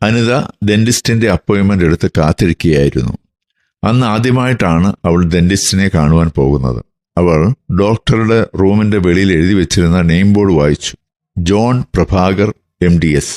Anitha ഡെന്റിസ്റ്റിന്റെ appointment എടുത്ത് കാത്തിരിക്കുകയായിരുന്നു. അന്ന് ആദ്യമായിട്ടാണ് അവൾ ഡെന്റിസ്റ്റിനെ കാണുവാൻ പോകുന്നത്. അവൾ ഡോക്ടറുടെ റൂമിന്റെ വെളിയിൽ എഴുതി വെച്ചിരുന്ന നെയിം ബോർഡ് വായിച്ചു. John Prabhakar MDS.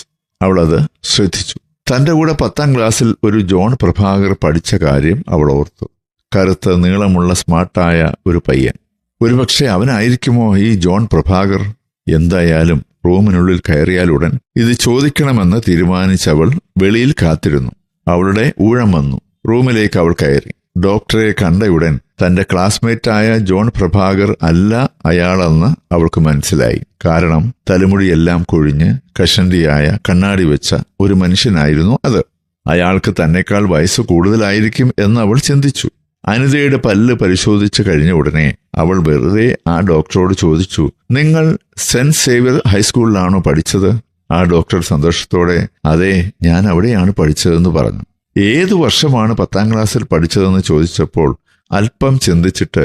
അവളത് ശ്രദ്ധിച്ചു. തന്റെ കൂടെ 10ാം ക്ലാസ്സിൽ ഒരു ജോൺ പ്രഭാകർ പഠിച്ച കാര്യം അവൾ ഓർത്തു. കറുത്ത നീളമുള്ള സ്മാർട്ടായ ഒരു പയ്യൻ. ഒരുപക്ഷെ അവനായിരിക്കുമോ ഈ ജോൺ പ്രഭാകർ? എന്തായാലും റൂമിനുള്ളിൽ കയറിയാലുടൻ ഇത് ചോദിക്കണമെന്ന് തീരുമാനിച്ചവൾ വെളിയിൽ കാത്തിരുന്നു. അവളുടെ ഊഴം വന്നു. റൂമിലേക്ക് അവൾ കയറി. ഡോക്ടറെ കണ്ടയുടൻ തന്റെ ക്ലാസ്മേറ്റായ ജോൺ പ്രഭാകർ അല്ല അയാളെന്ന് അവൾക്ക് മനസ്സിലായി. കാരണം തലമുടിയെല്ലാം കൊഴിഞ്ഞ് കഷണ്ടിയായ കണ്ണാടി വെച്ച ഒരു മനുഷ്യനായിരുന്നു അത്. അയാൾക്ക് തന്നെക്കാൾ വയസ്സ് കൂടുതലായിരിക്കും എന്ന് അവൾ ചിന്തിച്ചു. അനിതയുടെ പല്ല് പരിശോധിച്ചു കഴിഞ്ഞ ഉടനെ അവൾ വെറുതെ ആ ഡോക്ടറോട് ചോദിച്ചു, നിങ്ങൾ സെന്റ് സേവ്യർ ഹൈസ്കൂളിലാണോ പഠിച്ചത്? ആ ഡോക്ടർ സന്തോഷത്തോടെ അതെ, ഞാൻ അവിടെയാണ് പഠിച്ചതെന്ന് പറഞ്ഞു. ഏതു വർഷമാണ് 10ാം ക്ലാസ്സിൽ പഠിച്ചതെന്ന് ചോദിച്ചപ്പോൾ അല്പം ചിന്തിച്ചിട്ട്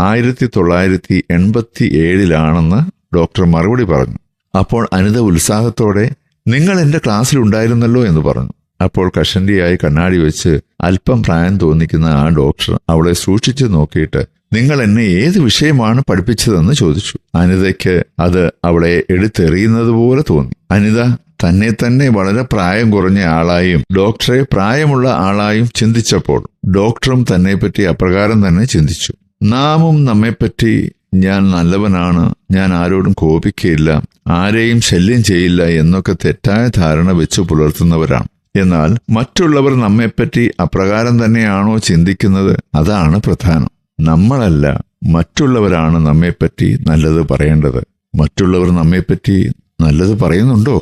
1987 ഡോക്ടർ മറുപടി പറഞ്ഞു. അപ്പോൾ അനിത ഉത്സാഹത്തോടെ നിങ്ങൾ എന്റെ ക്ലാസ്സിലുണ്ടായിരുന്നല്ലോ എന്ന് പറഞ്ഞു. അപ്പോൾ കഷണ്ടിയായി കണ്ണാടി വെച്ച് അല്പം പ്രായം തോന്നിക്കുന്ന ആ ഡോക്ടർ അവളെ സൂക്ഷിച്ചു നോക്കിയിട്ട് നിങ്ങൾ എന്നെ ഏത് വിഷയമാണ് പഠിപ്പിച്ചതെന്ന് ചോദിച്ചു. അനിതയ്ക്ക് അത് അവളെ എടുത്തെറിയുന്നത് പോലെ തോന്നി. അനിത തന്നെ വളരെ പ്രായം കുറഞ്ഞ ആളായും ഡോക്ടറെ പ്രായമുള്ള ആളായും ചിന്തിച്ചപ്പോൾ ഡോക്ടറും തന്നെപ്പറ്റി അപ്രകാരം തന്നെ ചിന്തിച്ചു. നാമും നമ്മെപ്പറ്റി ഞാൻ നല്ലവനാണ്, ഞാൻ ആരോടും കോപിക്കയില്ല, ആരെയും ശല്യം ചെയ്യില്ല എന്നൊക്കെ തെറ്റായ ധാരണ വെച്ച് പുലർത്തുന്നവരാണ്. എന്നാൽ മറ്റുള്ളവർ നമ്മെപ്പറ്റി അപ്രകാരം തന്നെയാണോ ചിന്തിക്കുന്നത്? അതാണ് പ്രധാനം. നമ്മളല്ല, മറ്റുള്ളവരാണ് നമ്മെപ്പറ്റി നല്ലത് പറയേണ്ടത്. മറ്റുള്ളവർ നമ്മെപ്പറ്റി നല്ലത് പറയുന്നുണ്ടോ?